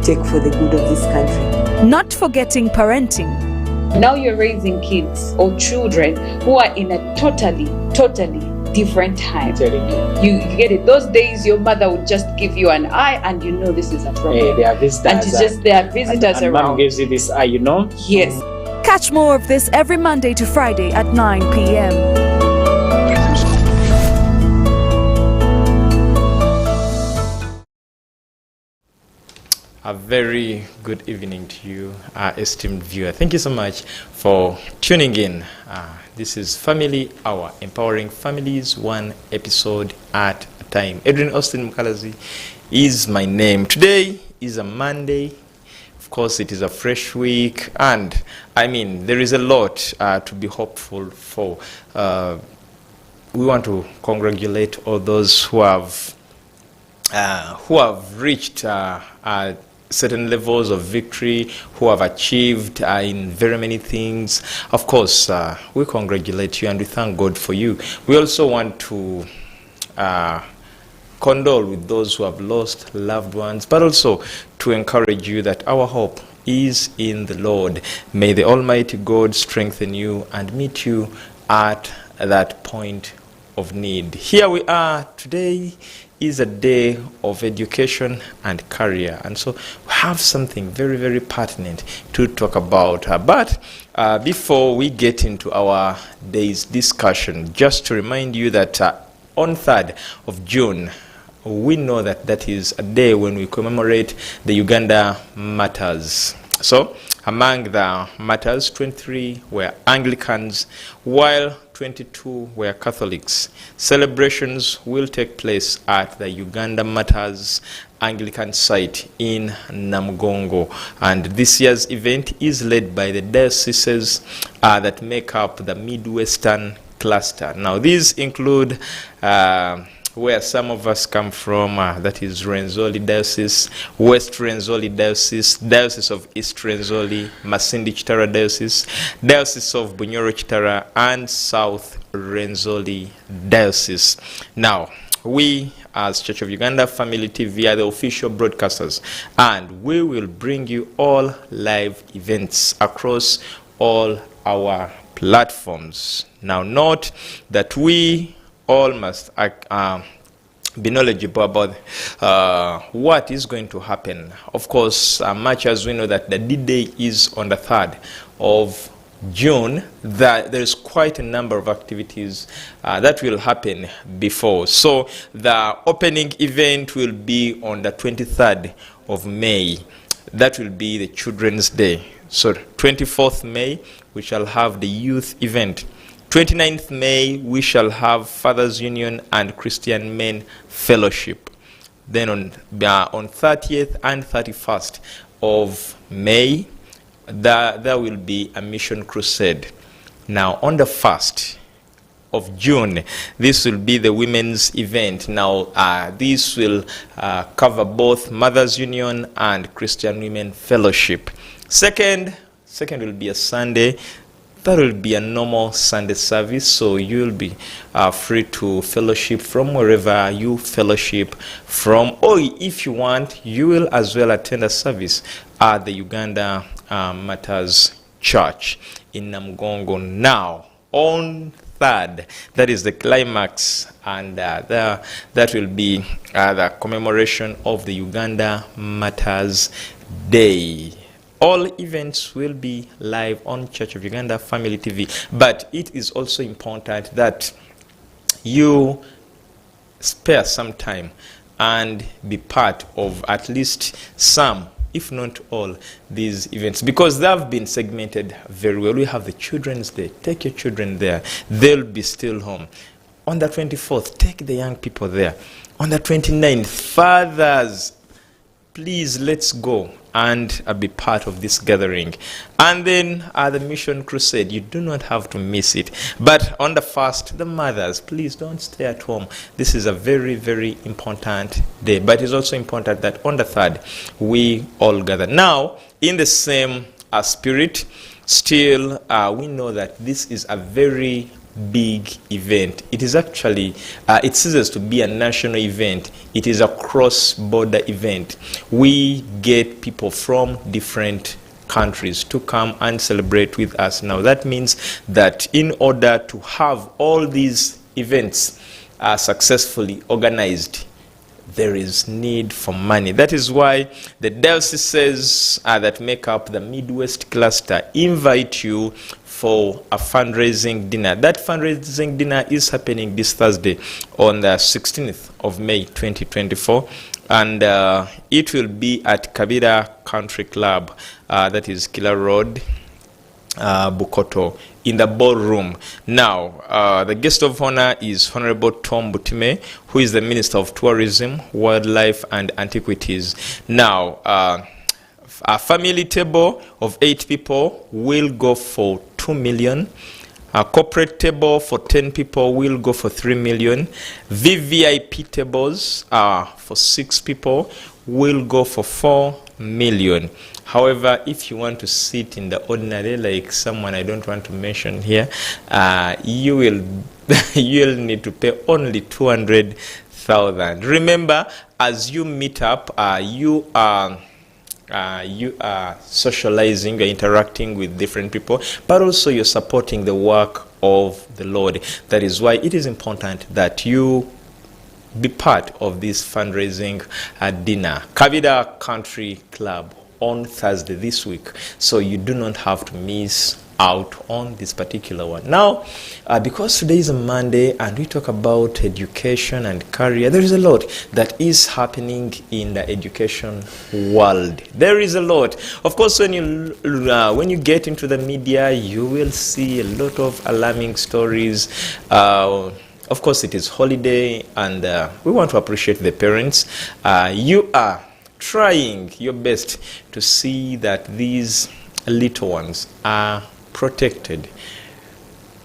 take for the good of this country. Not forgetting parenting. Now you're raising kids or children who are in a totally different time. You get it. Those days your mother would just give you an eye and you know this is a problem. Hey, there are visitors. And it's just there are visitors and around. Mom gives you this eye, you know? Yes. Catch more of this every Monday to Friday at 9 p.m. A very good evening to you, esteemed viewer. Thank you so much for tuning in. This is Family Hour, empowering families one episode at a time. Edwin Austin Mukalazi is my name. Today is a Monday. Of course, it is a fresh week, and I mean, there is a lot to be hopeful for. We want to congratulate all those who have reached certain levels of victory, who have achieved in very many things. Of course, we congratulate you and we thank God for you. We also want to condole with those who have lost loved ones, but also to encourage you that our hope is in the Lord. May the Almighty God strengthen you and meet you at that point of need. Here we are today. Is a day of education and career, and so we have something very, very pertinent to talk about. But before we get into our day's discussion, just to remind you that on 3rd of June, we know that that is a day when we commemorate the Uganda Martyrs. So among the martyrs, 23 were Anglicans, while 22 were Catholics. Celebrations will take place at the Uganda Martyrs Anglican site in Namugongo, and this year's event is led by the dioceses that make up the Midwestern cluster. Now these include where some of us come from, that is Rwenzori Diocese, West Rwenzori Diocese, Diocese of East Rwenzori, Masindi Chitara Diocese, Diocese of Bunyoro Chitara, and South Rwenzori Diocese. Now, we as Church of Uganda Family TV are the official broadcasters, and we will bring you all live events across all our platforms. Now, note that we all must be knowledgeable about what is going to happen. Of course, much as we know that the D-Day is on the 3rd of June, that there is quite a number of activities that will happen before. So the opening event will be on the 23rd of May. That will be the Children's Day. So 24th May, we shall have the youth event. 29th May, we shall have Fathers Union and Christian Men Fellowship. Then on 30th and 31st of May, there will be a mission crusade. Now on the 1st of June, this will be the women's event. Now this will cover both Mothers Union and Christian Women Fellowship. Second will be a Sunday. That will be a normal Sunday service, so you'll be free to fellowship from wherever you fellowship from. Or if you want, you will as well attend a service at the Uganda Martyrs Church in Namugongo. Now, on 3rd, that is the climax, and that will be the commemoration of the Uganda Martyrs Day. All events will be live on Church of Uganda Family TV, but it is also important that you spare some time and be part of at least some, if not all, these events, because they have been segmented very well. We have the Children's Day. Take your children there. They'll be still home. On the 24th, take the young people there. On the 29th, fathers, please, let's go and be part of this gathering. And then the mission crusade, you do not have to miss it. But on the 1st, the mothers, please don't stay at home. This is a very, very important day. But it's also important that on the 3rd, we all gather. Now, in the same spirit, still, we know that this is a very big event. It is actually, it ceases to be a national event. It is a cross-border event. We get people from different countries to come and celebrate with us. Now that means that in order to have all these events successfully organized, there is need for money. That is why the dioceses that make up the Midwest cluster invite you for a fundraising dinner. That fundraising dinner is happening this Thursday on the 16th of May 2024, and it will be at Kabira Country Club, that is Killer Road, Bukoto, in the ballroom. Now, the guest of honor is Honorable Tom Butime, who is the Minister of Tourism, Wildlife and Antiquities. Now, a family table of 8 people will go for 2 million. A corporate table for 10 people will go for 3 million. VVIP tables for 6 people will go for 4 million. However, if you want to sit in the ordinary, like someone I don't want to mention here, you will you'll need to pay only 200,000. Remember, as you meet up, you are socializing, you're interacting with different people, but also you're supporting the work of the Lord. That is why it is important that you be part of this fundraising dinner. Kavida Country Club on Thursday this week, so you do not have to miss out on this particular one. Now, because today is a Monday and we talk about education and career, there is a lot that is happening in the education world. There is a lot. Of course, when you get into the media, you will see a lot of alarming stories. Of course, it is holiday, and we want to appreciate the parents. You are trying your best to see that these little ones are protected.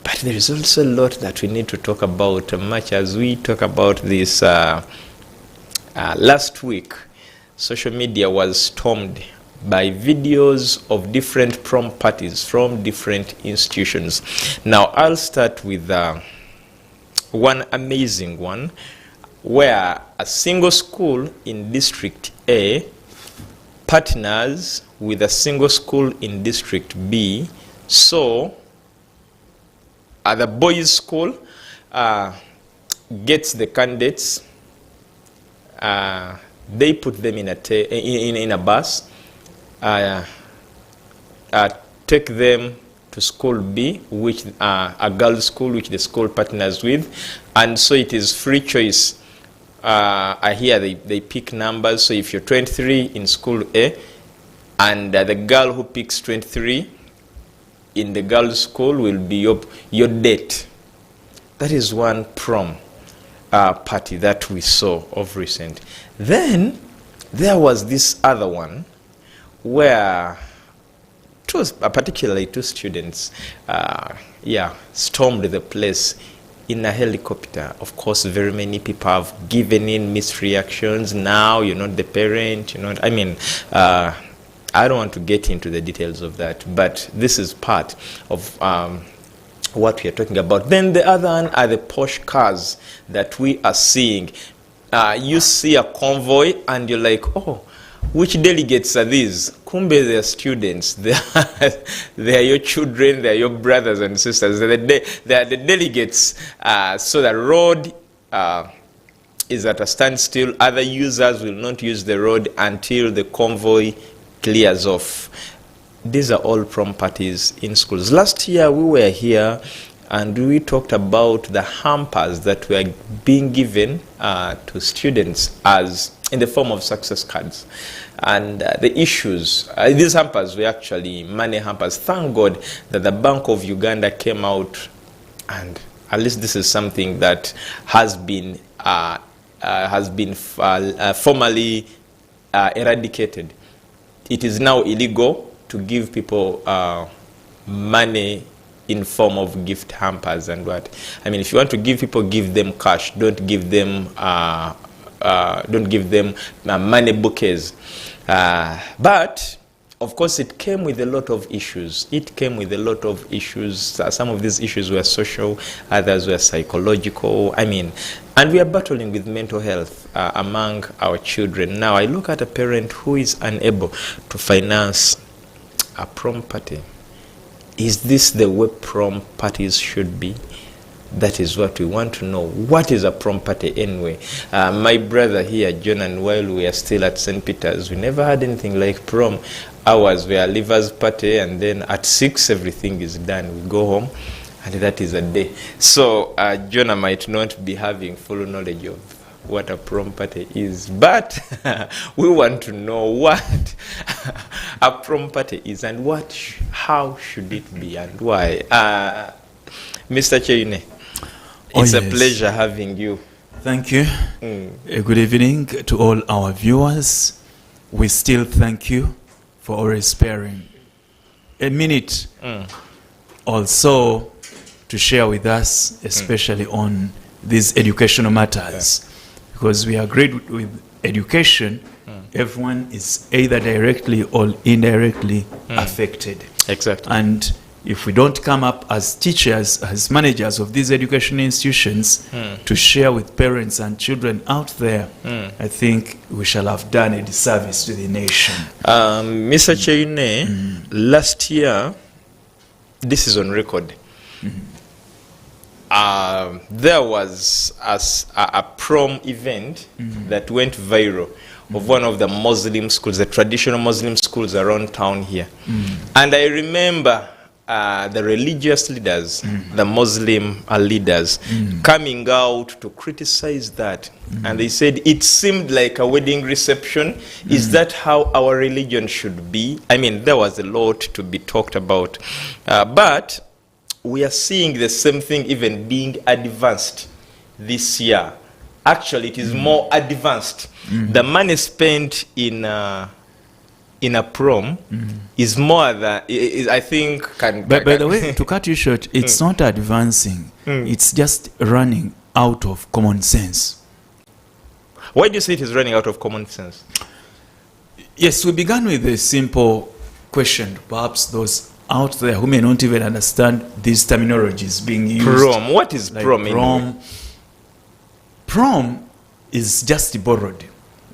But there is also a lot that we need to talk about, much as we talk about this last week. Social media was stormed by videos of different prom parties from different institutions. Now, I'll start with one amazing one, where a single school in District A partners with a single school in District B. So, the boys' school gets the candidates. They put them in a bus, take them to school B, which a girls' school, which the school partners with, and so it is free choice. Here they pick numbers. So if you're 23 in school A, and the girl who picks 23 in the girls' school will be your date. That is one prom party that we saw of recent. Then there was this other one where particularly 2 students stormed the place in a helicopter. Of course, very many people have given in mixed reactions. Now you're not the parent, I don't want to get into the details of that, but this is part of what we are talking about. Then the other one are the posh cars that we are seeing. You see a convoy and you're like, oh, which delegates are these? Kumbe, they are students. They are your children. They are your brothers and sisters. They are the delegates. So the road is at a standstill. Other users will not use the road until the convoy clears off. These are all prom parties in schools. Last year we were here and we talked about the hampers that were being given to students as in the form of success cards. And the issues, these hampers were actually money hampers. Thank God that the Bank of Uganda came out, and at least this is something that has been formally eradicated. It is now illegal to give people money in form of gift hampers and what. I mean, if you want to give people, give them cash. Don't give them money bouquets. But of course, it came with a lot of issues. Some of these issues were social, others were psychological. And we are battling with mental health among our children. Now, I look at a parent who is unable to finance a prom party. Is this the way prom parties should be? That is what we want to know. What is a prom party anyway? My brother here, John, and while we are still at St. Peter's, we never had anything like prom. Ours were a leavers party, and then at 6 everything is done. We go home, and that is a day. So Jonah might not be having full knowledge of what a prom party is, but we want to know what a prom party is and how should it be and why. Mr. Cheine, it's a pleasure having you. Thank you. Good evening to all our viewers. We still thank you for always sparing a minute also to share with us, especially on these educational matters, because we agreed with education. Everyone is either directly or indirectly affected. Exactly. And if we don't come up as teachers, as managers of these educational institutions to share with parents and children out there, I think we shall have done a disservice to the nation. Mr. Cheine, last year, this is on record, there was a prom event that went viral of one of the Muslim schools, the traditional Muslim schools around town here. And I remember the religious leaders, the Muslim leaders, coming out to criticize that. And they said it seemed like a wedding reception. Is that how our religion should be? There was a lot to be talked about. But we are seeing the same thing even being advanced this year. Actually, it is more advanced. The money spent in a prom is more than I think by the way, to cut you short, it's not advancing. It's just running out of common sense. Why do you say it is running out of common sense? Yes, we began with a simple question. Perhaps those out there who may not even understand these terminologies being used. Prom. What is like prom? Prom. Prom is just borrowed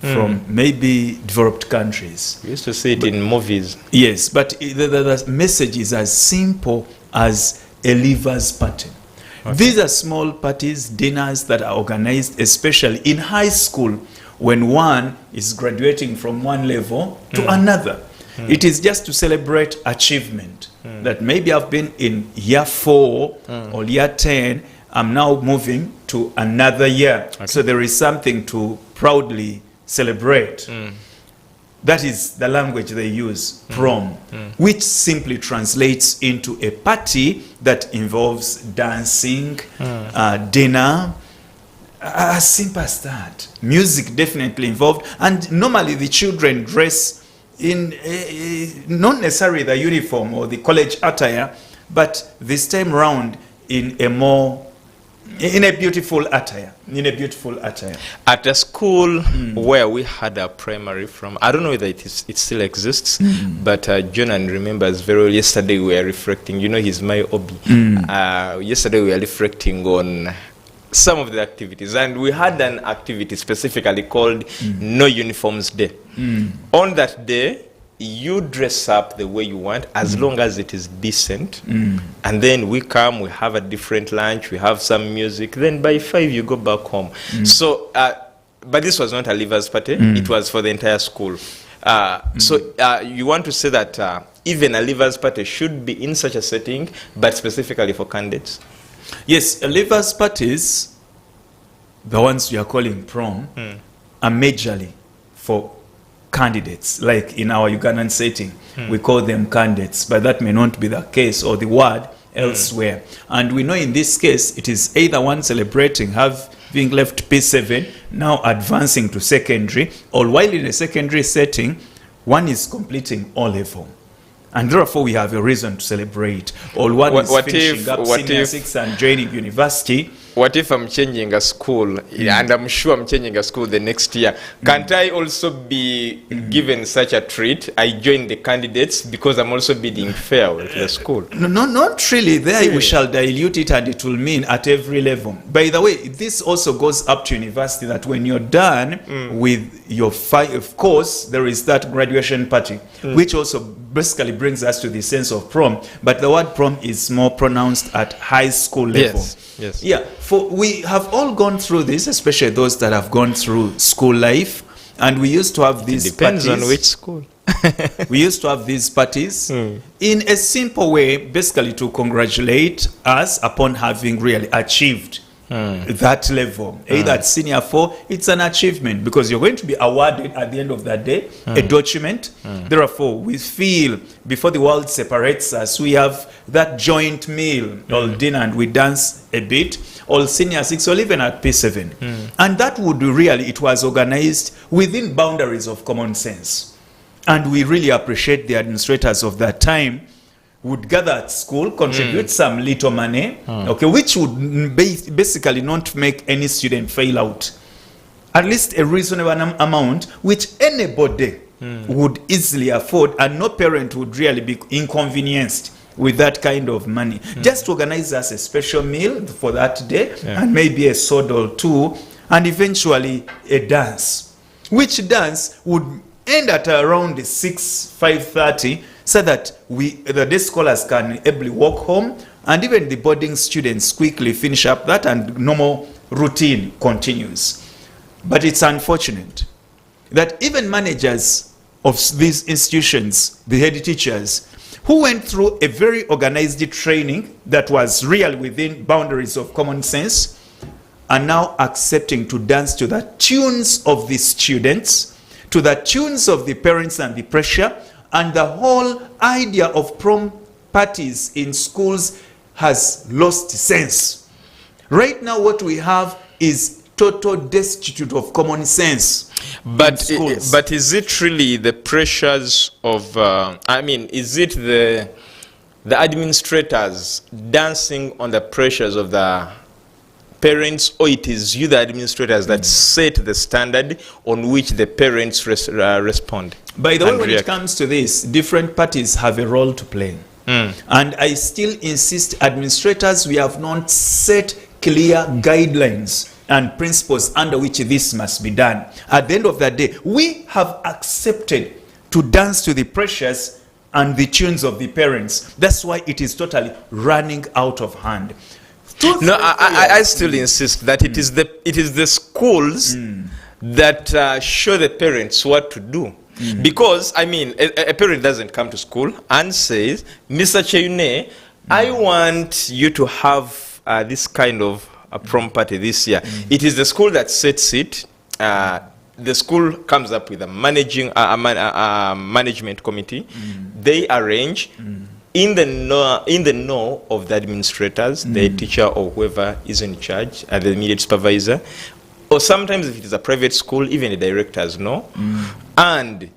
from maybe developed countries. We used to see it in movies. Yes, but the message is as simple as a leavers party. Okay. These are small parties, dinners that are organized, especially in high school, when one is graduating from one level to another. It is just to celebrate achievement. That maybe I've been in year 4 or year 10, I'm now moving to another year. Okay. So there is something to proudly celebrate. That is the language they use, prom, which simply translates into a party that involves dancing, dinner, as simple as that. Music definitely involved, and normally the children dress in not necessarily the uniform or the college attire, but this time round in a beautiful attire. At a school where we had a primary from, I don't know whether it still exists, but Jonan remembers very well. Yesterday we were reflecting, he's my hobby. Yesterday we were reflecting on some of the activities, and we had an activity specifically called No Uniforms Day. On that day, you dress up the way you want, as long as it is decent. And then we come, we have a different lunch, we have some music. Then by 5, you go back home. So, but this was not a leavers party. It was for the entire school. So you want to say that even a leavers party should be in such a setting, but specifically for candidates? Yes, leavers parties, the ones we are calling prom, are majorly for candidates. Like in our Ugandan setting, we call them candidates, but that may not be the case or the word elsewhere. And we know in this case, it is either one celebrating having left P7, now advancing to secondary, or while in a secondary setting, one is completing O-level. And therefore, we have a reason to celebrate. Or one is finishing up senior 6 and joining university. what if I'm changing a school, and I'm sure I'm changing a school the next year? Can't I also be given such a treat? I join the candidates because I'm also bidding fair with the school. No, not really. There we shall dilute it, and it will mean at every level. By the way, this also goes up to university, that when you're done with your of course, there is that graduation party, which also basically brings us to the sense of prom. But the word prom is more pronounced at high school level. Yes. Yeah, we have all gone through this, especially those that have gone through school life. And we used to have these Depends parties. on which school. We used to have these parties in a simple way, basically to congratulate us upon having really achieved that level. Either at senior 4, it's an achievement because you're going to be awarded at the end of that day a document. Therefore, we feel before the world separates us, we have that joint meal or dinner, and we dance a bit, or senior 6, or even at P7. And that would really, it was organized within boundaries of common sense. And we really appreciate the administrators of that time would gather at school, contribute some little money, okay, which would basically not make any student fail out. At least a reasonable amount, which anybody would easily afford, and no parent would really be inconvenienced with that kind of money. Just organize us a special meal for that day, and maybe a soda or two, and eventually a dance. Which dance would end at around 5:30, so that the day scholars can ably walk home, and even the boarding students quickly finish up that, and normal routine continues. But it's unfortunate that even managers of these institutions, the head teachers, who went through a very organized training that was real within boundaries of common sense, are now accepting to dance to the tunes of the students, to the tunes of the parents and the pressure, and the whole idea of prom parties in schools has lost sense. Right now, what we have is total destitute of common sense. But is it really the pressures of? Is it the administrators dancing on the pressures of the parents, or it is you, the administrators, that set the standard on which the parents respond? By the way, when it comes to this, different parties have a role to play. And I still insist, administrators, we have not set clear guidelines and principles under which this must be done. At the end of the day, we have accepted to dance to the pressures and the tunes of the parents. That's why it is totally running out of hand. No, I still insist that it is the schools that show the parents what to do. Because, a parent doesn't come to school and says, Mr. Cheyune, I want you to have this kind of a prom party this year. It is the school that sets it. The school comes up with a management committee. They arrange. In the know of the administrators, the teacher or whoever is in charge, the immediate supervisor, or sometimes if it is a private school, even the directors know. And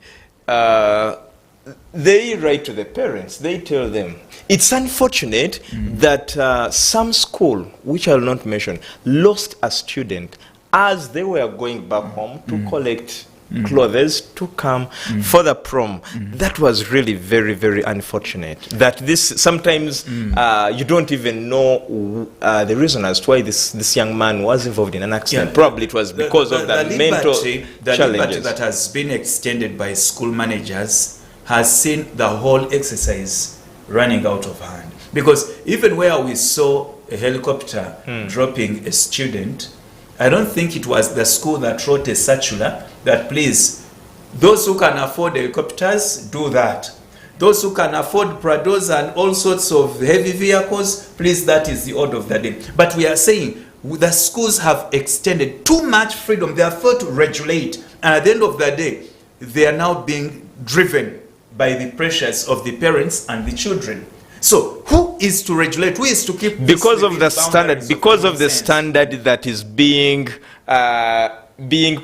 they write to the parents. They tell them. It's unfortunate that some school, which I will not mention, lost a student as they were going back home to collect clothes to come for the prom. That was really very, very unfortunate. That this sometimes you don't even know the reason as to why this young man was involved in an accident. Probably it was because of the mental challenges. The liberty that has been extended by school managers has seen the whole exercise running out of hand. Because even where we saw a helicopter dropping a student, I don't think it was the school that wrote a circular that, please, those who can afford helicopters, do that. Those who can afford Prados and all sorts of heavy vehicles, please, that is the order of the day. But we are saying the schools have extended too much freedom. They are forced to regulate. And at the end of the day, they are now being driven by the pressures of the parents and the children. So who is to regulate? Who is to keep? Because of the standard. Because of the standard that is being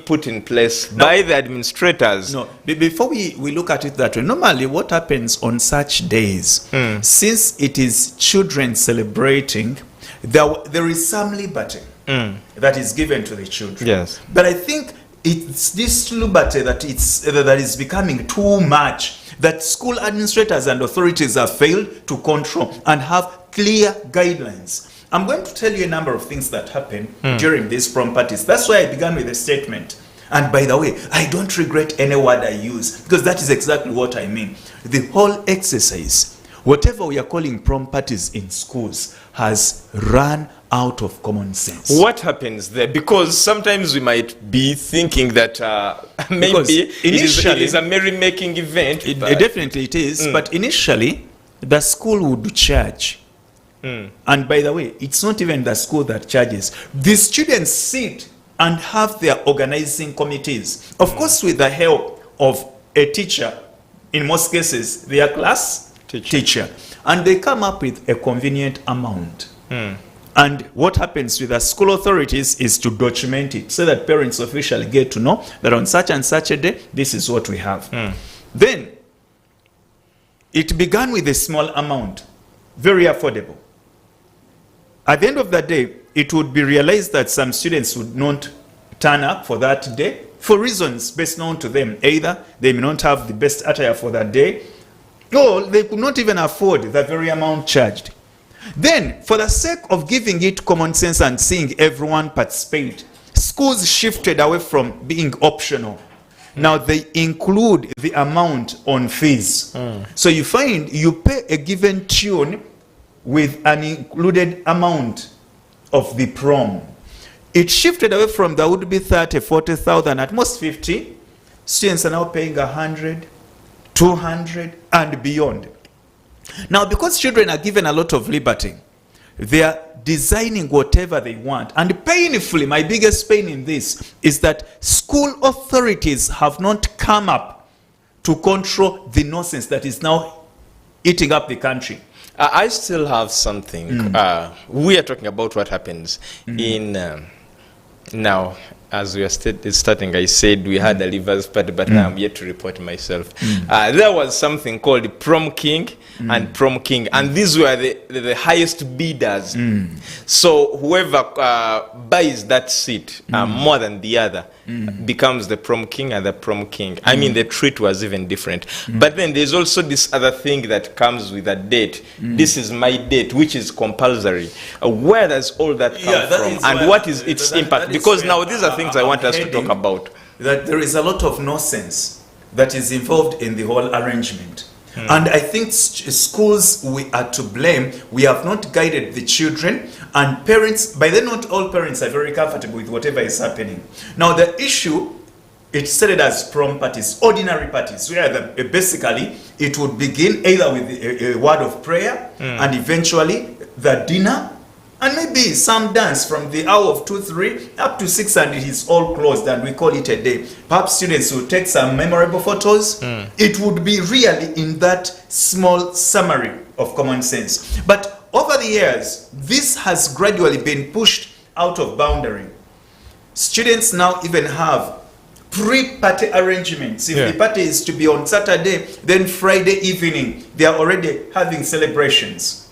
put in place by the administrators. No, before we look at it that way, normally what happens on such days, since it is children celebrating, there is some liberty that is given to the children. Yes. But I think it's this liberty that is becoming too much, that school administrators and authorities have failed to control and have clear guidelines. I'm going to tell you a number of things that happen during these prom parties. That's why I began with a statement. And by the way, I don't regret any word I use, because that is exactly what I mean. The whole exercise, whatever we are calling prom parties in schools, has run out of common sense. What happens there? Because sometimes we might be thinking that maybe it is a merry-making event. Definitely it is, but initially, the school would charge. And by the way, it's not even the school that charges. The students sit and have their organizing committees. Of course, with the help of a teacher, in most cases, their class teacher. And they come up with a convenient amount. And what happens with the school authorities is to document it so that parents officially get to know that on such and such a day, this is what we have. Then, it began with a small amount, very affordable. At the end of the day, it would be realized that some students would not turn up for that day for reasons best known to them. Either they may not have the best attire for that day, or they could not even afford the very amount charged. Then, for the sake of giving it common sense and seeing everyone participate, schools shifted away from being optional. Now they include the amount on fees. So you find you pay a given tune with an included amount of the prom. It shifted away from the would be 30, 40,000, at most 50. Students are now paying 100, 200, and beyond. Now, because children are given a lot of liberty, they are designing whatever they want. And painfully, my biggest pain in this is that school authorities have not come up to control the nonsense that is now eating up the country. I still have something. We are talking about what happens in now. As we are starting, I said we had a leavers party, but now I'm yet to report myself. There was something called prom king and prom king, and these were the highest bidders. So whoever buys that seat more than the other becomes the prom king and the prom king. I mean, the treat was even different. But then there's also this other thing that comes with a date. This is my date, which is compulsory. Where does all that come from, and what is its impact? Because now these are things I want us to talk about. That there is a lot of nonsense that is involved in the whole arrangement. And I think schools, we are to blame. We have not guided the children, and parents, by then not all parents are very comfortable with whatever is happening. Now the issue, it started as prom parties, ordinary parties, where basically it would begin either with a word of prayer and eventually the dinner, and maybe some dance from the hour of 2, 3 up to 6, and it is all closed and we call it a day. Perhaps students will take some memorable photos. It would be really in that small summary of common sense. But over the years, this has gradually been pushed out of boundary. Students now even have pre-party arrangements. If the party is to be on Saturday, then Friday evening, they are already having celebrations.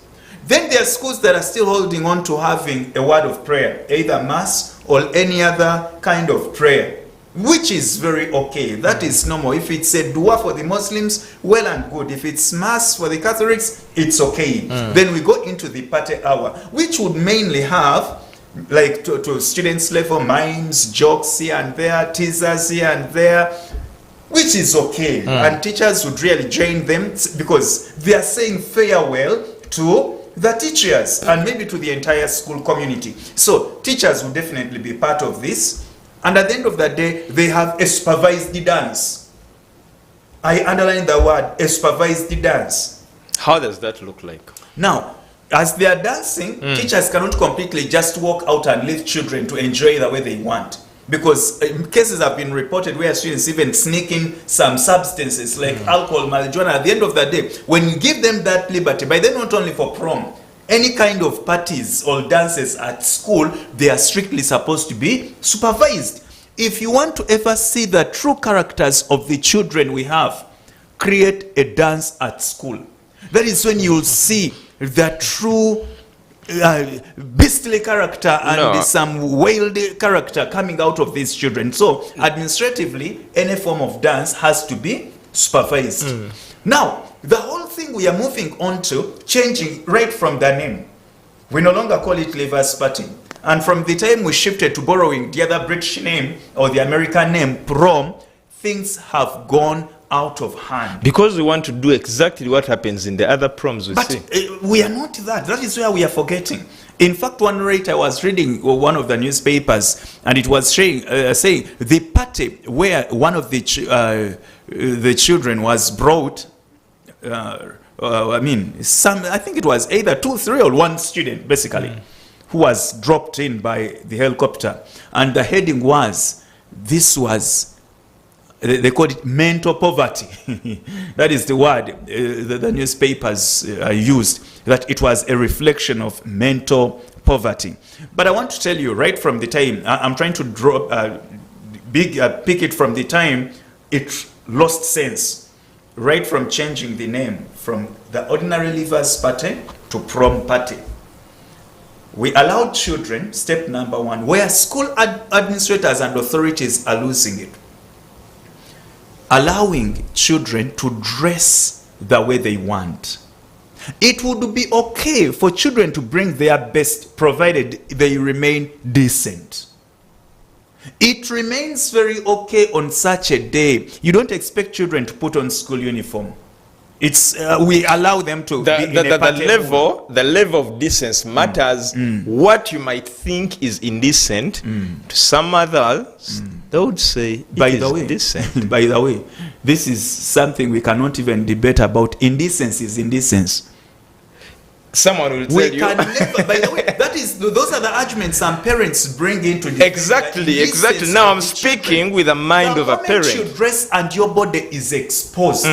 Then there are schools that are still holding on to having a word of prayer, either mass or any other kind of prayer, which is very okay. That is normal. If it's a dua for the Muslims, well and good. If it's mass for the Catholics, it's okay. Then we go into the party hour, which would mainly have, like to students level, mimes, jokes here and there, teasers here and there, which is okay. And teachers would really join them because they are saying farewell to the teachers and maybe to the entire school community. So teachers will definitely be part of this. And at the end of the day, they have a supervised dance. I underline the word, a supervised dance. How does that look like? Now, as they are dancing, teachers cannot completely just walk out and leave children to enjoy the way they want. Because cases have been reported where students even sneak in some substances like alcohol, marijuana. At the end of the day, when you give them that liberty, by then not only for prom, any kind of parties or dances at school, they are strictly supposed to be supervised. If you want to ever see the true characters of the children we have, create a dance at school. That is when you'll see the true beastly character and No. some wild character coming out of these children. So administratively, any form of dance has to be supervised. Now, the whole thing we are moving on to, changing right from the name. We no longer call it Leavers Party. And from the time we shifted to borrowing the other British name or the American name, prom, things have gone out of hand. Because we want to do exactly what happens in the other proms we But see. we are not that. That is where we are forgetting. In fact, one night I was reading one of the newspapers, and it was saying the party where one of the children was brought. I think it was either 2, 3, or 1 student basically who was dropped in by the helicopter, and the heading was, this was, they called it mental poverty. That is the word the newspapers used, that it was a reflection of mental poverty. But I want to tell you right from the time, I'm trying to pick it from the time it lost sense, right from changing the name from the ordinary Leavers Party to Prom Party. We allowed children, step number 1, where school administrators and authorities are losing it, allowing children to dress the way they want. It would be okay for children to bring their best, provided they remain decent. It remains very okay on such a day. You don't expect children to put on school uniform. It's we allow them to be in a party mood. The level of decency matters. What you might think is indecent to some others, they would say By it the is way, decent. by the way, this is something we cannot even debate about. Indecency is indecency. Someone will tell We you. can never. By the way, those are the arguments some parents bring into the Exactly. Now I'm speaking with the mind of a The parent. moment you dress and your body is exposed.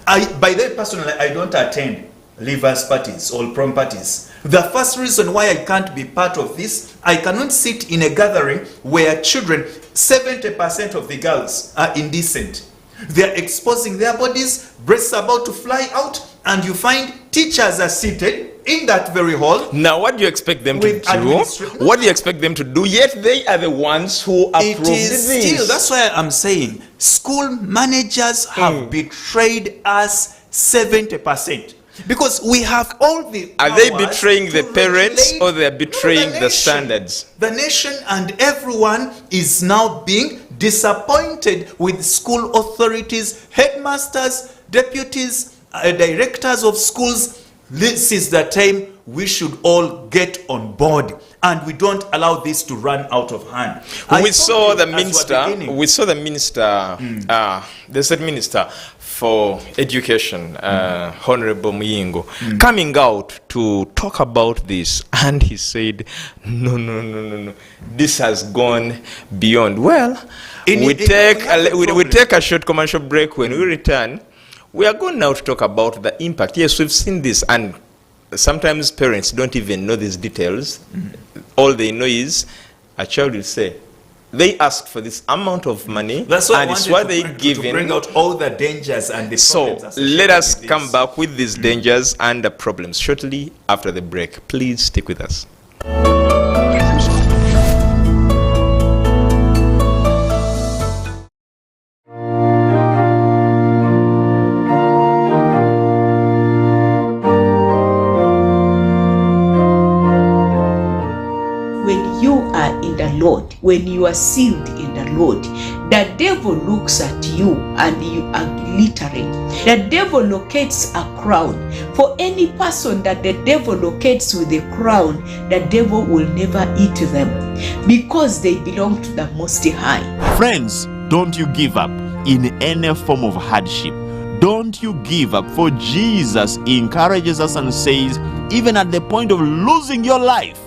By the way, personally, I don't attend Leavers parties or prom parties. The first reason why I can't be part of this, I cannot sit in a gathering where children, 70% of the girls are indecent. They're exposing their bodies, breasts are about to fly out, and you find teachers are seated in that very hall. Now, what do you expect them to With do? What do you expect them to do? Yet they are the ones who approve It is this. still, that's why I'm saying, school managers have betrayed us 70%. Because we have all the Are they powers betraying to the parents regulate- or they are betraying the nation. standards? The nation and everyone is now being disappointed with school authorities, headmasters, deputies, directors of schools. This is the time we should all get on board, and we don't allow this to run out of hand. We saw the minister, the state minister for education, Honorable Muyingo, coming out to talk about this, and he said, no, this has gone beyond. Well, we take a short commercial break. When we return, we are going now to talk about the impact. Yes, we've seen this, and sometimes parents don't even know these details. All they know is a child will say, they asked for this amount of money, That's what and I it's wanted what to they bring, give to in. bring out all the dangers and the So problems associated let us with this. come back with these dangers and the problems shortly after the break. Please stick with us. When you are in the Lord, when you are sealed in the Lord, the devil looks at you and you are glittering. The devil locates a crown. For any person that the devil locates with a crown, the devil will never eat them because they belong to the Most High. Friends, don't you give up in any form of hardship. Don't you give up, for Jesus encourages us and says, even at the point of losing your life,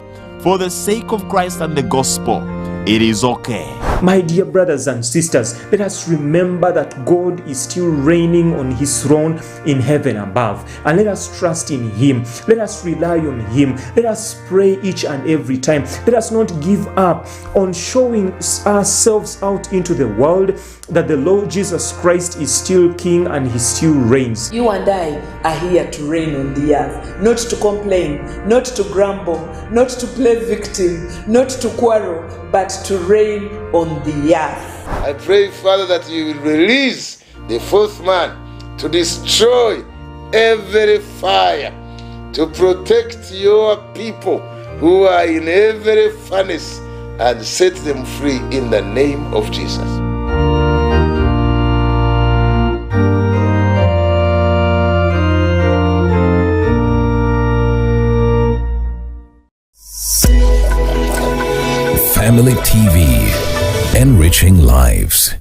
for the sake of Christ and the gospel, it is okay. My dear brothers and sisters, let us remember that God is still reigning on his throne in heaven above, and let us trust in him. Let us rely on him. Let us pray each and every time. Let us not give up on showing ourselves out into the world that the Lord Jesus Christ is still King and he still reigns. You and I are here to reign on the earth, not to complain, not to grumble, not to play victim, not to quarrel, but to reign on the earth. I pray, Father, that you will release the fourth man to destroy every fire, to protect your people who are in every furnace, and set them free in the name of Jesus. Family TV, enriching lives.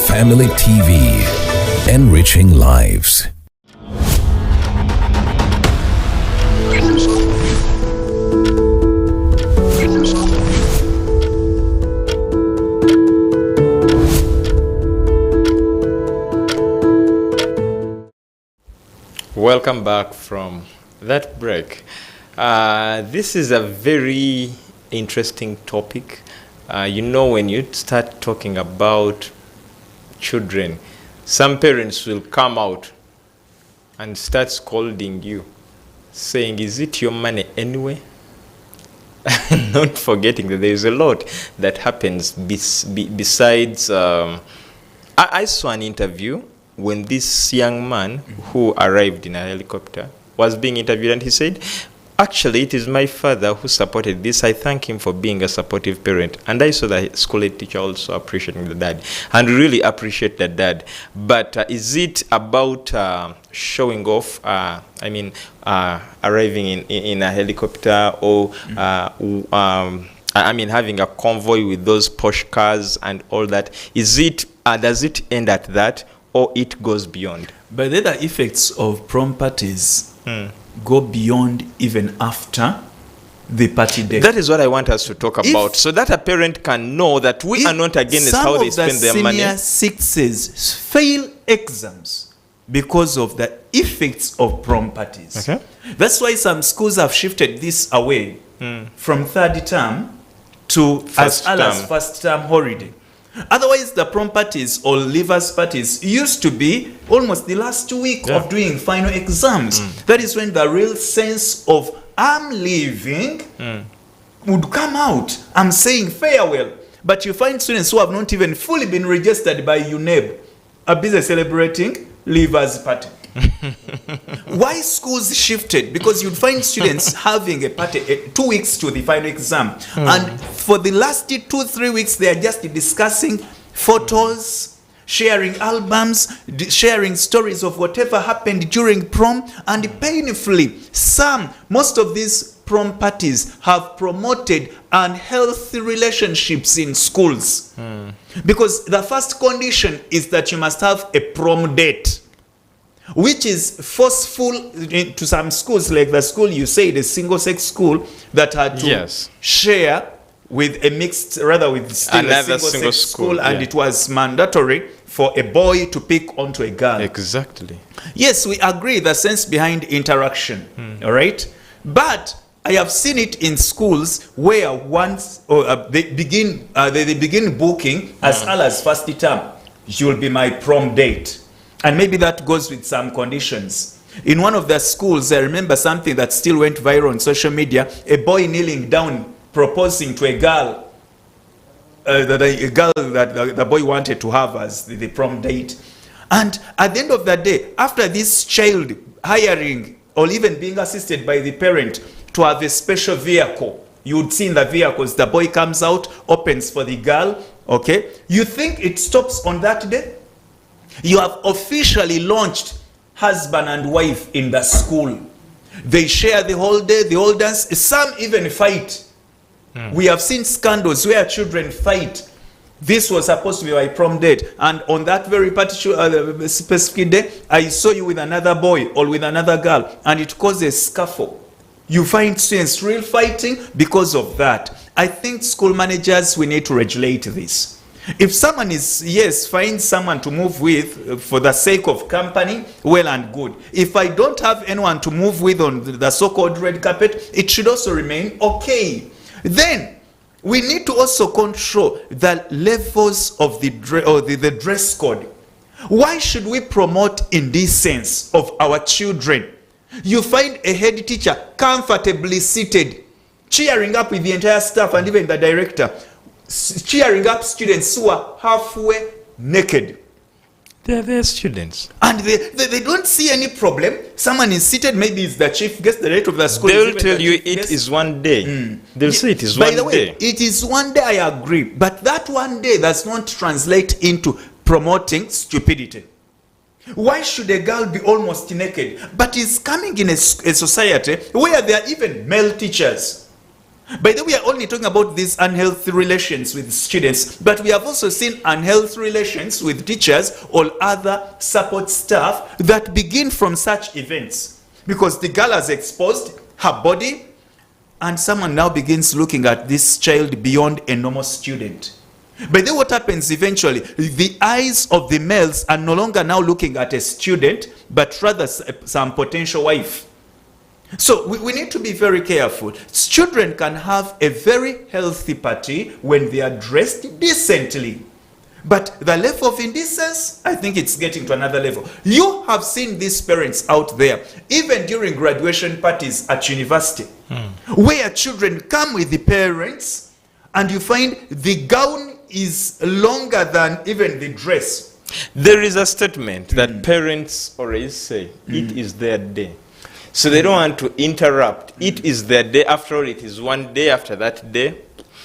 Family TV, enriching lives. Welcome back from that break. This is a very interesting topic. When you start talking about children, some parents will come out and start scolding you, saying, is it your money anyway? Not forgetting that there is a lot that happens besides. I saw an interview when this young man who arrived in a helicopter was being interviewed, and he said, Actually, it is my father who supported this. I thank him for being a supportive parent. And I saw the school ed teacher also appreciating the dad. And really appreciate the dad. But is it about showing off, arriving in a helicopter or, having a convoy with those posh cars and all that? Is it, does it end at that, or it goes beyond? But the other effects of prom parties go beyond even after the party day. That is what I want us to talk about, so that a parent can know that we are not against how they spend their money. Some of the senior sixes fail exams because of the effects of prom parties. Okay. That's why some schools have shifted this away from third term to as early as first term holiday. Otherwise, the prom parties or leavers parties used to be almost the last week of doing final exams. That is when the real sense of I'm leaving would come out. I'm saying farewell. But you find students who have not even fully been registered by UNEB are busy celebrating leavers party. Why schools shifted? Because you'd find students having a party 2 weeks to the final exam, and for the last 2-3 weeks they are just discussing photos, sharing albums, sharing stories of whatever happened during prom. And painfully, most of these prom parties have promoted unhealthy relationships in schools, because the first condition is that you must have a prom date, which is forceful to some schools, like the school you say, the single-sex school that had to share with a mixed, rather with still another a single-sex school, and it was mandatory for a boy to pick onto a girl. Exactly. Yes, we agree the sense behind interaction, all right? But I have seen it in schools where once they begin booking as early as first term. You will be my prom date. And maybe that goes with some conditions. In one of the schools, I remember something that still went viral on social media, a boy kneeling down, proposing to a girl, that the boy wanted to have as the prom date. And at the end of the day, after this child hiring or even being assisted by the parent to have a special vehicle, you would see in the vehicles, the boy comes out, opens for the girl, okay? You think it stops on that day? You have officially launched husband and wife in the school. They share the whole day, the whole dance. Some even fight. We have seen scandals where children fight. This was supposed to be my prom date, and on that very particular specific day, I saw you with another boy or with another girl, and it caused a scuffle. You find students real fighting because of that. I think school managers, we need to regulate this. If someone finds someone to move with for the sake of company, well and good. If I don't have anyone to move with on the so-called red carpet, it should also remain okay. Then we need to also control the levels of the dress code. Why should we promote indecence of our children? You find a head teacher comfortably seated, cheering up with the entire staff and even the director, cheering up students who are halfway naked. They're their students. And they don't see any problem. Someone is seated, maybe it's the chief guest, the director of the school. They'll tell you it is one day. They'll say it is one day. By the way, it is one day, I agree. But that one day does not translate into promoting stupidity. Why should a girl be almost naked? But it's coming in a society where there are even male teachers. By the way, we are only talking about these unhealthy relations with students, but we have also seen unhealthy relations with teachers or other support staff that begin from such events. Because the girl has exposed her body, and someone now begins looking at this child beyond a normal student. But then what happens eventually? The eyes of the males are no longer now looking at a student, but rather some potential wife. So we need to be very careful. Children can have a very healthy party when they are dressed decently. But the level of indecency, I think it's getting to another level. You have seen these parents out there, even during graduation parties at university, where children come with the parents, and you find the gown is longer than even the dress. There is a statement that parents always say, it is their day. So they don't want to interrupt. It is their day. After all, it is one day after that day.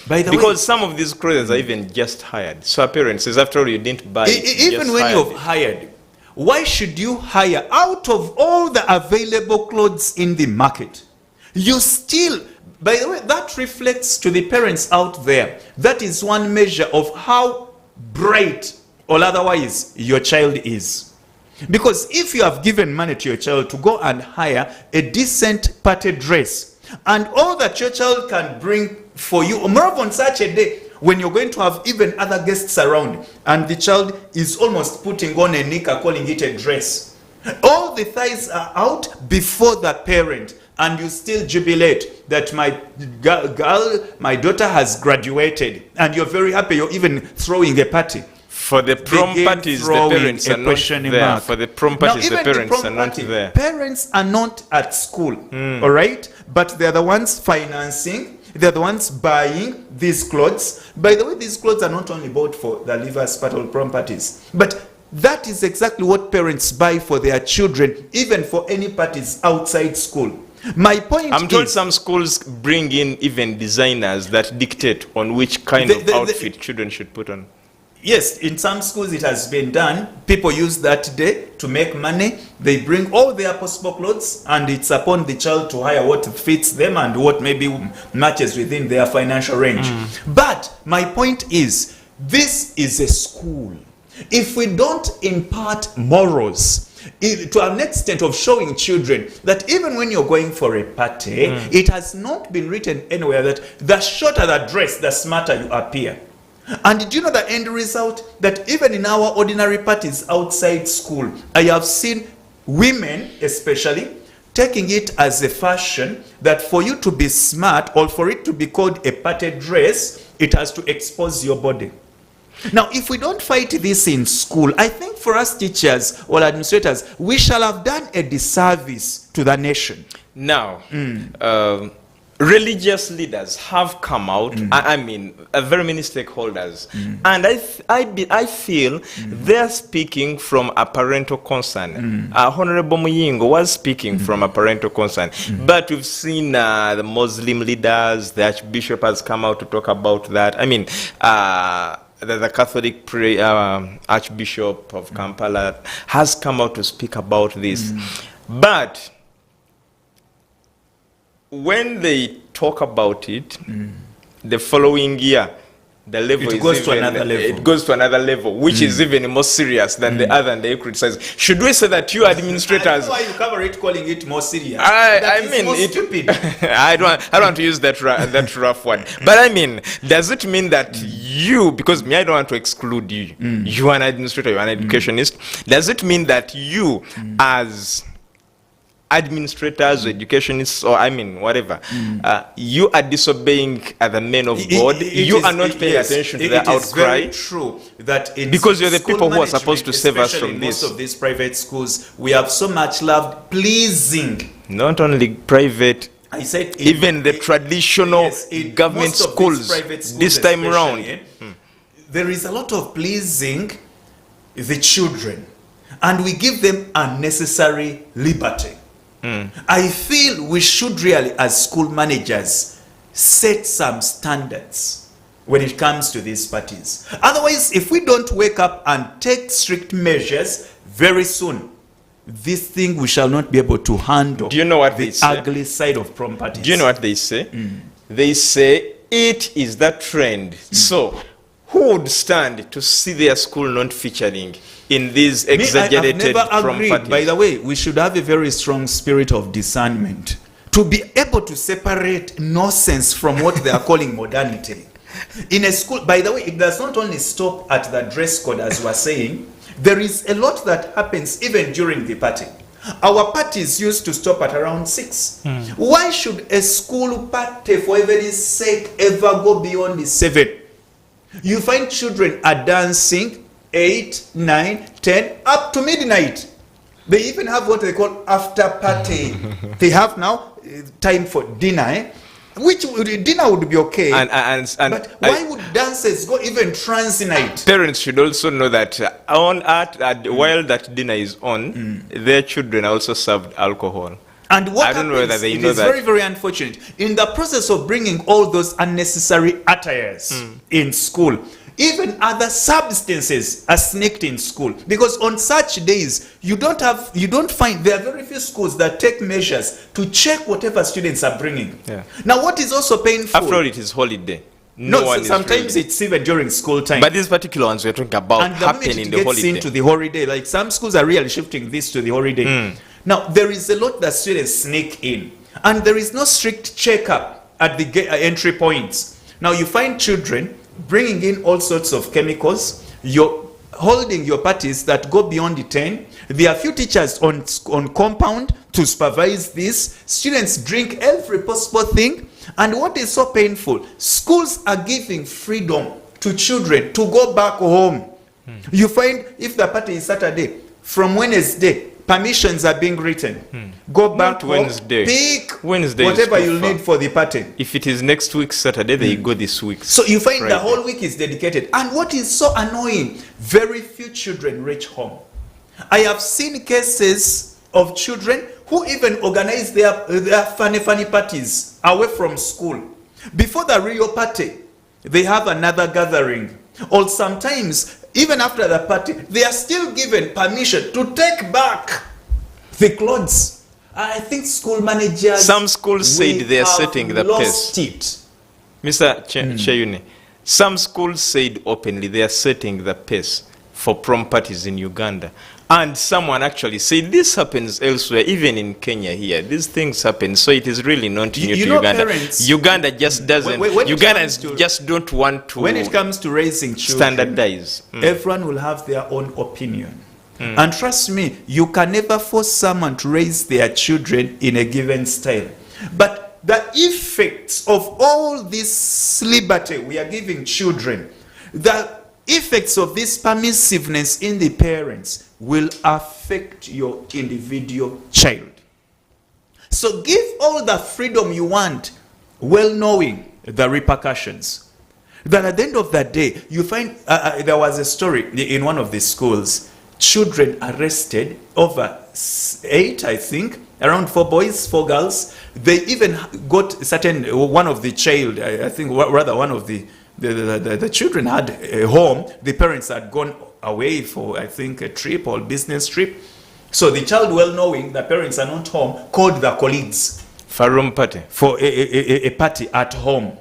By the Because way, some of these clothes are even just hired. So appearances, after all, you didn't buy it. you even just when hired you've it. hired, why should you hire out of all the available clothes in the market? You still, by the way, that reflects to the parents out there. That is one measure of how bright or otherwise your child is. Because if you have given money to your child to go and hire a decent party dress, and all that your child can bring for you, or more on such a day when you're going to have even other guests around, and the child is almost putting on a knicker, calling it a dress. All the thighs are out before the parent, and you still jubilate that my girl, my daughter has graduated, and you're very happy. You're even throwing a party. For the prom Begin parties, the throwing parents a are not questioning there. mark. For the prom Now, parties, the even parents prom are not party, there. Parents are not at school, all right? But they're the ones financing, they're the ones buying these clothes. By the way, these clothes are not only bought for the Livers Battle prom parties, but that is exactly what parents buy for their children, even for any parties outside school. My point I'm told is, some schools bring in even designers that dictate on which kind of outfit children should put on. yes, in some schools it has been done. People use that day to make money. They bring all their possible clothes, and it's upon the child to hire what fits them and what maybe matches within their financial range. But my point is, this is a school. If we don't impart morals to an extent of showing children that even when you're going for a party, it has not been written anywhere that the shorter the dress, the smarter you appear. And did you know the end result? That even in our ordinary parties outside school, I have seen women especially taking it as a fashion that for you to be smart, or for it to be called a party dress, it has to expose your body. Now, if we don't fight this in school, I think for us teachers or administrators, we shall have done a disservice to the nation. Now, religious leaders have come out, I mean, very many stakeholders, and I feel they're speaking from a parental concern. Honorable Muyingo was speaking from a parental concern, but we've seen the Muslim leaders, the Archbishop has come out to talk about that. I mean, the Catholic Archbishop of Kampala has come out to speak about this. But when they talk about it, the following year, the level It goes to another level. It goes to another level, which is even more serious than the other, and they criticize. Should we say that you administrators? I don't know why you cover it, calling it more serious. I mean, more it, stupid. I don't want to use that rough word. But I mean, does it mean that you, because me, I don't want to exclude you. You are an administrator, you are an educationist. Does it mean that you, as administrators, educationists, or I mean, whatever, you are disobeying the men of God? You are not paying attention to the outcry. It is very true that because you're the people who are supposed to save us from in this. Most of these private schools, we have so much loved pleasing. Not only private, I said even the traditional government most of schools, these private schools this time around. There is a lot of pleasing the children, and we give them unnecessary liberty. I feel we should really, as school managers, set some standards when it comes to these parties. Otherwise, if we don't wake up and take strict measures, very soon, this thing we shall not be able to handle. Do you know what the ugly side of prom parties? Do you know what they say? They say it is that trend. So, who would stand to see their school not featuring in these exaggerated prom parties? By the way, we should have a very strong spirit of discernment to be able to separate nonsense from what they are calling modernity. In a school, by the way, it does not only stop at the dress code, as we're saying. There is a lot that happens even during the party. Our parties used to stop at around 6. Why should a school party, for everybody's sake, ever go beyond the 7? You find children are dancing 8, 9, 10, up to midnight. They even have what they call after party. They have now time for dinner, which dinner would be okay. But why would dancers go even trance night? Parents should also know that while that dinner is on, their children are also served alcohol. And what I don't know happens, whether they it know is that. very, very unfortunate. In the process of bringing all those unnecessary attires in school, even other substances are sneaked in school. Because on such days, you don't find, there are very few schools that take measures to check whatever students are bringing. Yeah. Now, what is also painful... After all, it is holiday. No, one is sometimes really- it's even during school time. But these particular ones we're talking about And the moment happen it in the gets holiday. into the holiday, like some schools are really shifting this to the holiday. Now, there is a lot that students sneak in, and there is no strict checkup at the entry points. Now, you find children bringing in all sorts of chemicals. You're holding your parties that go beyond the 10. There are few teachers on compound to supervise this. Students drink every possible thing. And what is so painful, schools are giving freedom to children to go back home. You find if the party is Saturday, from Wednesday, permissions are being written. Go back Not Wednesday. pick Wednesday is whatever too you'll far. need for the party. If it is next week Saturday, they go this week. So you find Friday. the whole week is dedicated. And what is so annoying, very few children reach home. I have seen cases of children who even organize their funny parties away from school. Before the real party, they have another gathering. Or sometimes, even after the party, they are still given permission to take back the clothes. I think school managers... Some schools said they are setting the lost pace. it. Mr. Cheyune, some schools said openly they are setting the pace for prom parties in Uganda. And someone actually said this happens elsewhere, even in Kenya here. These things happen, so it is really not new You to know, Uganda. parents- Uganda just doesn't. When it comes to- Ugandans just don't want to When it comes to raising children, standardize. everyone will have their own opinion. And trust me, you can never force someone to raise their children in a given style. But the effects of all this liberty we are giving children, the effects of this permissiveness in the parents will affect your individual child. So give all the freedom you want, well knowing the repercussions. That at the end of the day, you find there was a story in one of the schools. Children arrested, over 8, I think, around 4 boys, 4 girls. They even got one of the child, I think rather one of the children had a home. The parents had gone away for, I think, a trip or business trip. So the child, well knowing the parents are not home, called the colleagues For room party. for a party at home.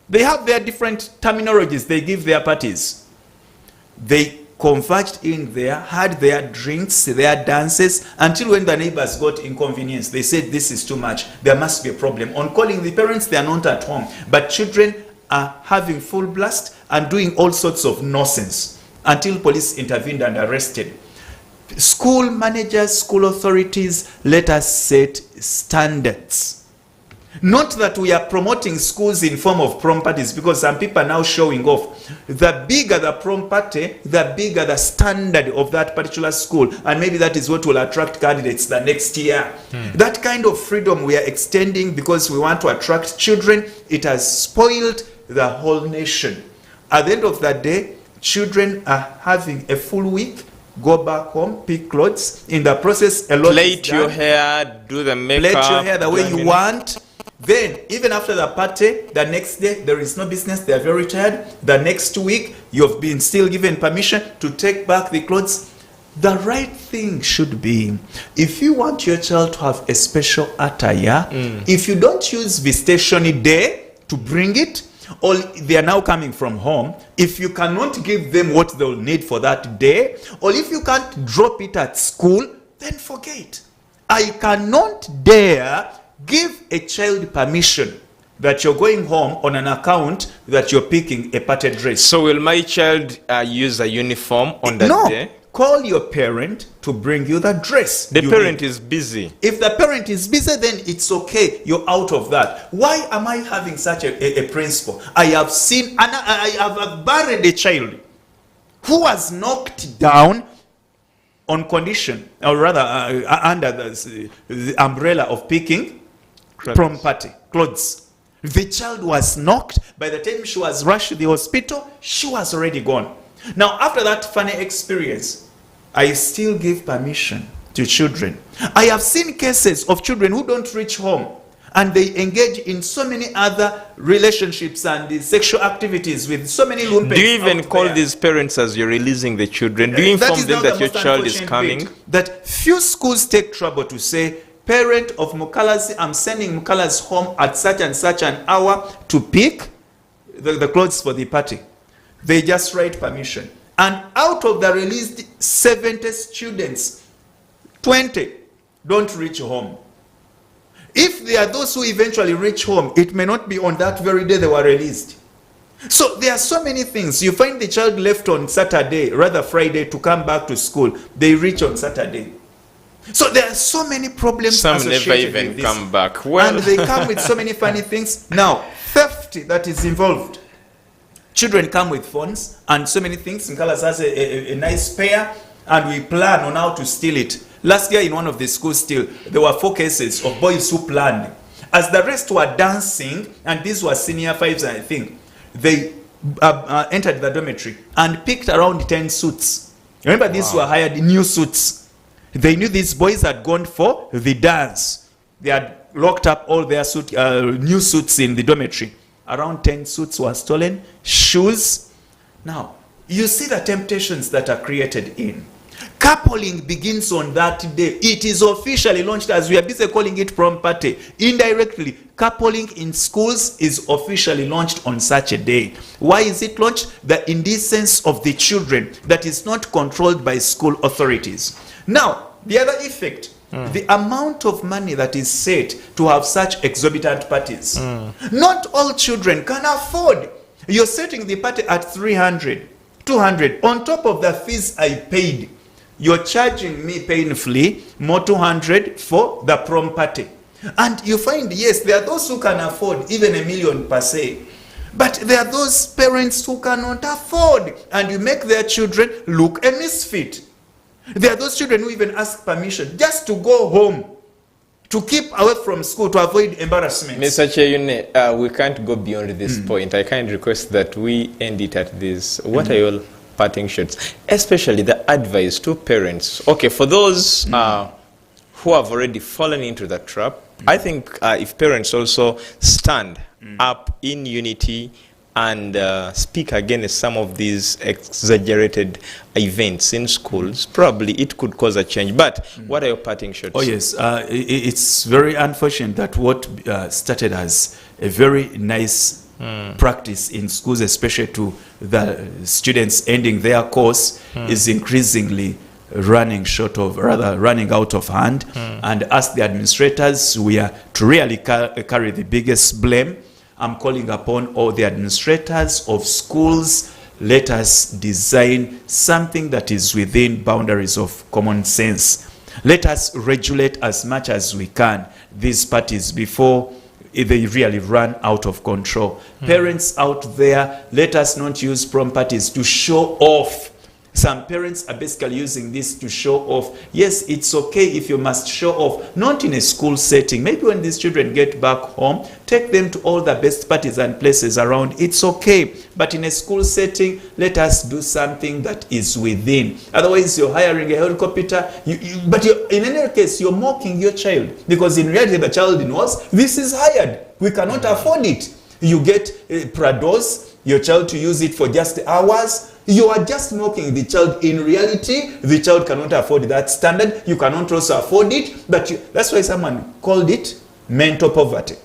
They have their different terminologies they give their parties. They converged in there, had their drinks, their dances, until when the neighbors got inconvenienced, they said this is too much, there must be a problem. On calling the parents, they are not at home. But children are having full blast and doing all sorts of nonsense until police intervened and arrested. School managers, school authorities, let us set standards. Not that we are promoting schools in form of prom parties, because some people are now showing off. The bigger the prom party, the bigger the standard of that particular school, and maybe that is what will attract candidates the next year. That kind of freedom we are extending because we want to attract children, it has spoiled the whole nation. At the end of the day, children are having a full week, go back home, pick clothes. In the process, a lot is Plait your done. hair, do the makeup. Plait your hair the way you know. want. Then, even after the party, the next day, there is no business, they are very tired. The next week, you've been still given permission to take back the clothes. The right thing should be, if you want your child to have a special attire, if you don't use visitation day to bring it, or they are now coming from home, if you cannot give them what they'll need for that day, or if you can't drop it at school, then forget. I cannot dare give a child permission that you're going home on an account that you're picking a party dress. So will my child use a uniform on that day? Call your parent to bring you the dress. The you parent need. is busy. If the parent is busy, then it's okay. You're out of that. Why am I having such a principle? I have seen, and I have buried a child who was knocked down on condition, or rather under the umbrella of picking prom party clothes. The child was knocked. By the time she was rushed to the hospital, she was already gone. Now, after that funny experience, I still give permission to children. I have seen cases of children who don't reach home and they engage in so many other relationships and sexual activities with so many lumpen. Do you even call these parents as you're releasing the children? Do you inform them that your child is coming? That few schools take trouble to say, parent of Mukalasi, I'm sending Mukalasi home at such and such an hour to pick the clothes for the party. They just write permission. And out of the released 70 students, 20 don't reach home. If there are those who eventually reach home, it may not be on that very day they were released. So there are so many things. You find the child left on Saturday, rather Friday, to come back to school. They reach on Saturday. So there are so many problems. Some never even come back. Well, and they come with so many funny things. Now, theft that is involved. Children come with phones and so many things. Nkalas has a nice pair, and we plan on how to steal it. Last year in one of the schools still, there were 4 cases of boys who planned. As the rest were dancing, and these were senior 5s, I think, they entered the dormitory and picked around 10 suits. Remember, these were hired new suits. They knew these boys had gone for the dance. They had locked up all their new suits in the dormitory. Around 10 suits were stolen, shoes. Now, you see the temptations that are created in. Coupling begins on that day. It is officially launched, as we are busy calling it prom party. Indirectly, coupling in schools is officially launched on such a day. Why is it launched? The indecence of the children that is not controlled by school authorities. Now, the other effect, the amount of money that is set to have such exorbitant parties. Not all children can afford. You're setting the party at 300, 200. On top of the fees I paid, you're charging me painfully more 200 for the prom party. And you find, yes, there are those who can afford even $1 million per se. But there are those parents who cannot afford, and you make their children look a misfit. There are those children who even ask permission just to go home, to keep away from school, to avoid embarrassment. Mr. Cheyune, we can't go beyond this point. I kind of request that we end it at this. What are your parting shots, especially the advice to parents? Okay, for those who have already fallen into the trap, I think if parents also stand up in unity and speak against some of these exaggerated events in schools, probably it could cause a change. But what are your parting shots? Oh yes, it's very unfortunate that what started as a very nice practice in schools, especially to the students ending their course, is increasingly running out of hand. And as the administrators, we are to really carry the biggest blame. I'm calling upon all the administrators of schools, let us design something that is within boundaries of common sense. Let us regulate as much as we can these parties before they really run out of control. Parents out there, let us not use prom parties to show off. Some parents are basically using this to show off. Yes, it's okay if you must show off, not in a school setting. Maybe when these children get back home, take them to all the best parties and places around. It's okay. But in a school setting, let us do something that is within. Otherwise, you're hiring a helicopter. But in any case, you're mocking your child. Because in reality, the child knows this is hired. We cannot afford it. You get Prados, your child to use it for just hours. You are just mocking the child. In reality, the child cannot afford that standard. You cannot also afford it. But that's why someone called it mental poverty.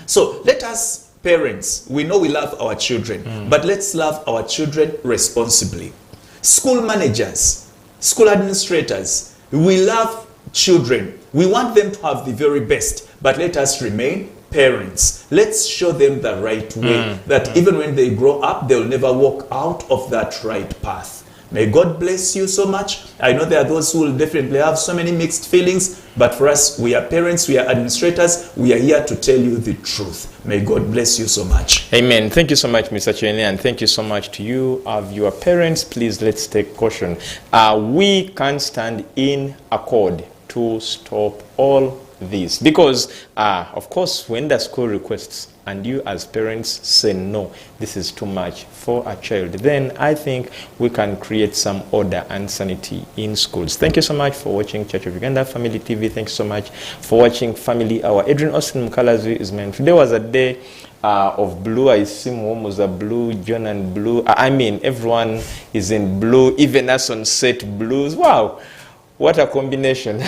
So let us, parents, we know we love our children, but let's love our children responsibly. School managers, school administrators, we love children. We want them to have the very best, but let us remain parents. Let's show them the right way, that even when they grow up, they'll never walk out of that right path. May God bless you so much. I know there are those who will definitely have so many mixed feelings, but for us, we are parents, we are administrators, we are here to tell you the truth. May God bless you so much. Amen. Thank you so much, Mr. Chene, and thank you so much to you, your parents. Please, let's take caution. We can't stand in accord to stop all this, because of course when the school requests and you as parents say no, this is too much for a child, then I think we can create some order and sanity in schools. Thank you so much for watching Church of Uganda Family TV. Thank you so much for watching Family Hour. Adrian Austin Mukalazi is man. Today was a day of blue. I see Mom was a blue, John and blue. I mean, everyone is in blue, even us on set blues. Wow. What a combination.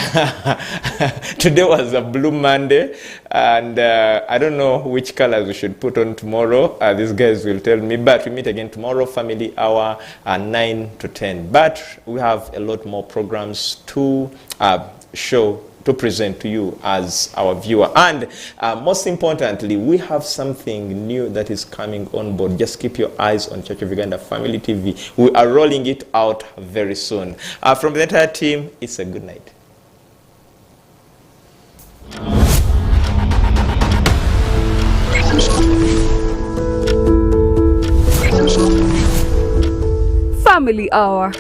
Today was a Blue Monday, and I don't know which colors we should put on tomorrow. These guys will tell me, but we meet again tomorrow, Family Hour, 9 to 10. But we have a lot more programs to show, to present to you as our viewer. And most importantly, we have something new that is coming on board. Just keep your eyes on Church of Uganda Family TV. We are rolling it out very soon. From the entire team, it's a good night. Family Hour.